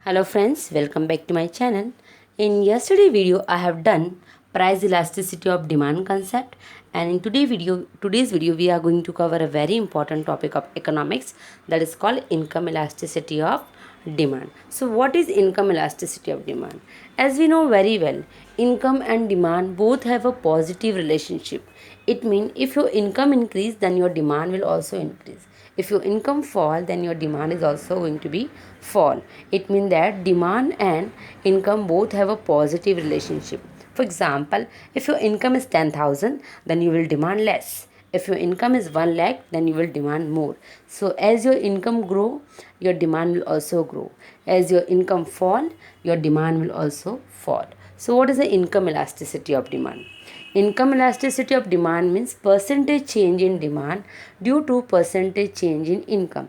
Hello friends, welcome back to my channel. In yesterday video I have done price elasticity of demand concept, and in today's video we are going to cover a very important topic of economics, that is called income elasticity of demand. So what is income elasticity of demand? As we know very well, income and demand both have a positive relationship. It means if your income increase, then your demand will also increase. If your income fall, then your demand is also going to be fall. It means that demand and income both have a positive relationship. For example, if your income is 10,000, then you will demand less. If your income is 1 lakh, then you will demand more. So as your income grow, your demand will also grow. As your income fall, your demand will also fall. So what is the income elasticity of demand? Income elasticity of demand means percentage change in demand due to percentage change in income.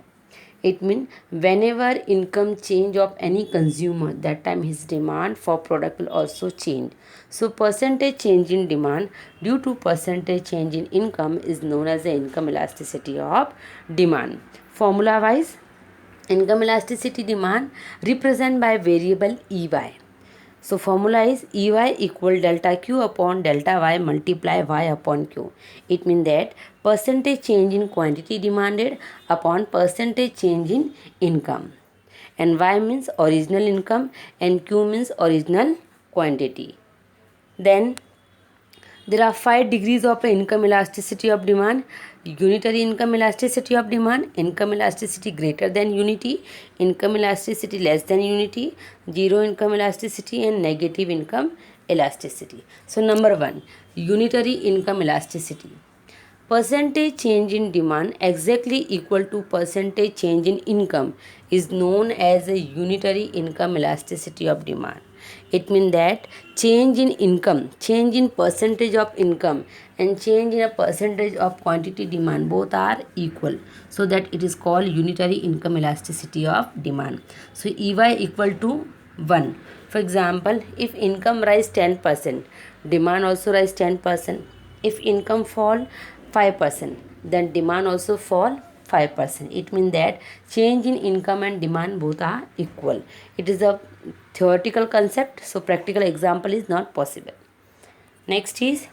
It means whenever income change of any consumer, that time his demand for product will also change. So percentage change in demand due to percentage change in income is known as the income elasticity of demand. Formula wise, income elasticity demand represent by variable EY. So formula is EY equal delta Q upon delta Y multiply Y upon Q. It means that percentage change in quantity demanded upon percentage change in income. And Y means original income and Q means original quantity. Then there are 5 degrees of income elasticity of demand: unitary income elasticity of demand, income elasticity greater than unity, income elasticity less than unity, zero income elasticity, and negative income elasticity. So number 1, unitary income elasticity. Percentage change in demand exactly equal to percentage change in income is known as a unitary income elasticity of demand. It means that change in income, change in percentage of income, and change in a percentage of quantity demand both are equal. So that it is called unitary income elasticity of demand. So EY equal to 1. For example, if income rise 10%, demand also rise 10%. If income fall 5%, then demand also fall 5%. It means that change in income and demand both are equal. It is a theoretical concept, so practical example is not possible. Next is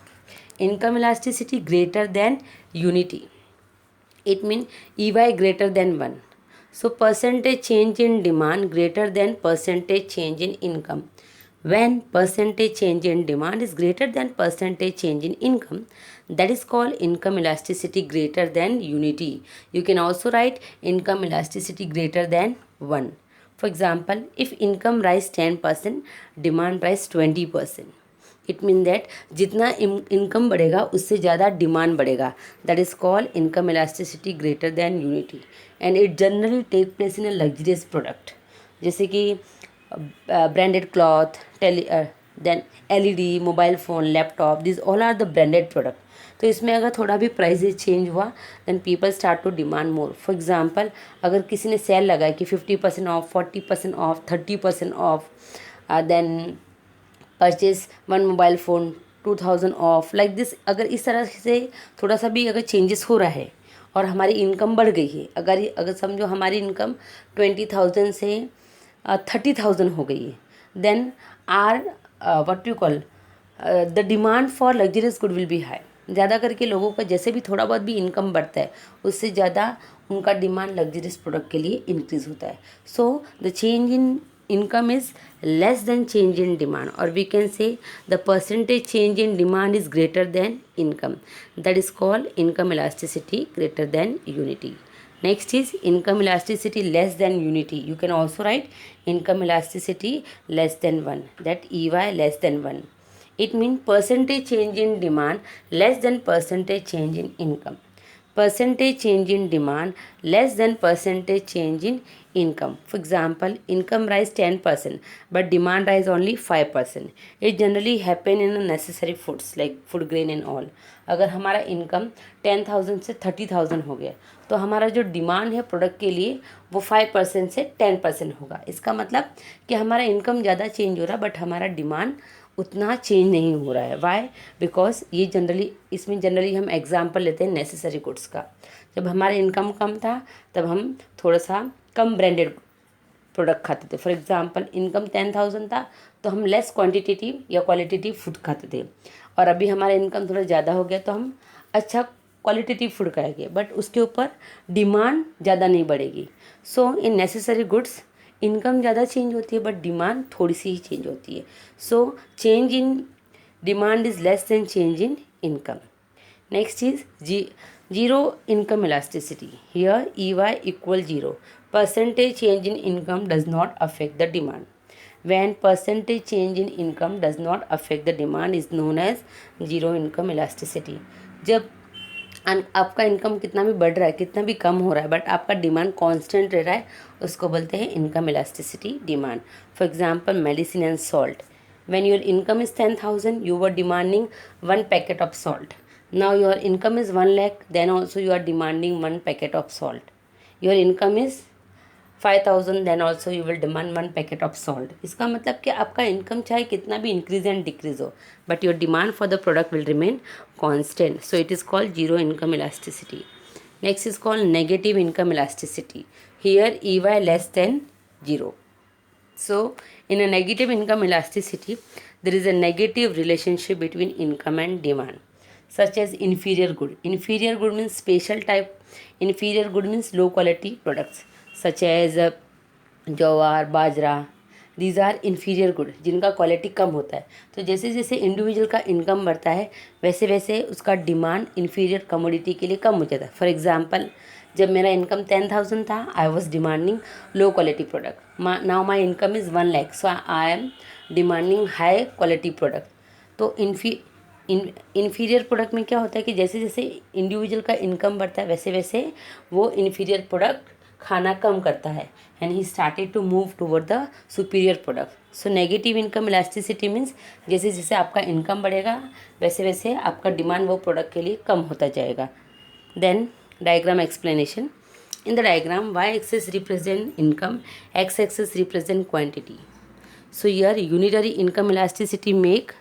income elasticity greater than unity. It means EY greater than 1. So percentage change in demand greater than percentage change in income. When percentage change in demand is greater than percentage change in income, that is called income elasticity greater than unity. You can also write income elasticity greater than 1. For example, if income rise 10%, demand rise 20%. It mean that जितना income बढ़ेगा उससे ज़्यादा demand बढ़ेगा. That is called income elasticity greater than unity, and it generally take place in a luxurious product, जैसे कि branded cloth, then LED, mobile phone, laptop, this all are the branded product. तो इसमें अगर थोड़ा भी prices change हुआ, then people start to demand more. For example, अगर किसी ने सेल लगाया कि 50% of, 40% off, 30% off, then purchase one mobile phone 2000 off, like this. अगर इस तरह से थोड़ा सा भी अगर चेंजेस हो रहा है और हमारी इनकम बढ़ गई है, अगर समझो हमारी इनकम 20,000 से 30,000 हो गई है, then are what you call the demand for luxurious good will be high. ज़्यादा करके लोगों का जैसे भी थोड़ा बहुत भी इनकम बढ़ता है, उससे ज़्यादा उनका डिमांड लग्जरियस प्रोडक्ट के लिए इंक्रीज़ होता है. So the change in income is less than change in demand, or we can say the percentage change in demand is greater than income. That is called income elasticity greater than unity. Next is income elasticity less than unity. You can also write income elasticity less than 1, that EY less than 1. It means percentage change in demand less than percentage change in income. Percentage change in demand less than percentage change in income. For example, income rise 10% but demand rise only 5%. It generally happen in necessary foods like food grain and all. अगर हमारा income 10,000 से 30,000 हो गया, तो हमारा जो demand है product के लिए वो 5% से 10% होगा. इसका मतलब कि हमारा इनकम ज़्यादा चेंज हो रहा है बट हमारा डिमांड उतना चेंज नहीं हो रहा है. वाई? बिकॉज ये इसमें जनरली हम एग्जांपल लेते हैं नेसेसरी गुड्स का. जब हमारा इनकम कम था तब हम थोड़ा सा कम ब्रांडेड प्रोडक्ट खाते थे। फॉर एग्जांपल इनकम 10,000 था तो हम लेस क्वांटिटेटिव या क्वालिटेटिव फूड खाते थे, और अभी हमारा इनकम थोड़ा ज़्यादा हो गया तो हम अच्छा क्वालिटेटिव फूड खाएंगे, बट उसके ऊपर डिमांड ज़्यादा नहीं बढ़ेगी। सो इन नेसेसरी गुड्स इनकम ज़्यादा चेंज होती है बट डिमांड थोड़ी सी ही चेंज होती है। So change in demand is less than change in income. Next is zero income elasticity. Here EY equal 0. Percentage change in income does not affect the demand. When percentage change in income does not affect the demand is known as zero income elasticity. जब आपका income कितना भी बढ़ रहा है, कितना भी कम हो रहा है, बट आपका डिमांड कांस्टेंट रह रहा है, उसको बोलते हैं income elasticity demand. For example medicine and salt, when your income is 10,000 you were demanding 1 packet of salt. Now your income is 1 lakh, then also you are demanding 1 packet of salt. Your income is 5,000, then also you will demand 1 packet of salt. इसका मतलब कि आपका income चाहे कितना भी increase and decrease हो, but your demand for the product will remain constant. So it is called zero income elasticity. Next is called negative income elasticity. Here EY less than 0. So in a negative income elasticity, there is a negative relationship between income and demand, such as inferior good. Inferior good means special type. Inferior good means low quality products such as jowar, bajra. These are inferior good जिनका quality कम होता है. तो जैसे जैसे individual का income बढ़ता है वैसे वैसे उसका डिमांड इन्फीरियर कमोडिटी के लिए कम हो जाता है. फॉर एग्जाम्पल जब मेरा इनकम 10,000 था, I was demanding low quality product. Now my income is 1 lakh, so I am demanding high quality product. तो इन्फीरियर प्रोडक्ट में क्या होता है कि जैसे जैसे इंडिविजुअल का इनकम बढ़ता है वैसे वैसे वो इन्फीरियर प्रोडक्ट खाना कम करता है, and he started to move toward the superior product. So negative income elasticity means जैसे जैसे आपका इनकम बढ़ेगा वैसे वैसे आपका डिमांड वो प्रोडक्ट के लिए कम होता जाएगा. Then diagram explanation. In the diagram, y-axis represent income, x-axis represent quantity. So here unitary income elasticity make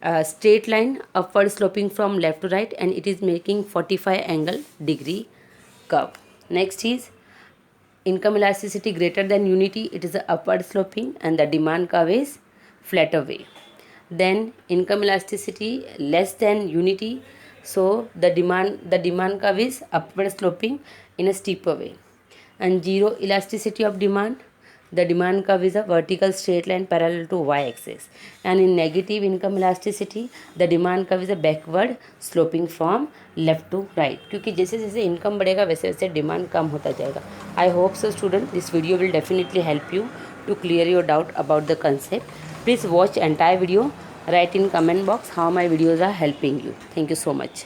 a straight line upward sloping from left to right, and it is making 45 angle degree curve. Next is income elasticity greater than unity, it is a upward sloping and the demand curve is flatter way. Then income elasticity less than unity, so the demand curve is upward sloping in a steeper way. And zero elasticity of demand, the demand curve is a vertical straight line parallel to y-axis. And in negative income elasticity, the demand curve is a backward sloping from left to right. क्योंकि जैसे जैसे income बढ़ेगा वैसे वैसे demand कम होता जाएगा. I hope so student, this video will definitely help you to clear your doubt about the concept. Please watch entire video. Write in comment box how my videos are helping you. Thank you so much.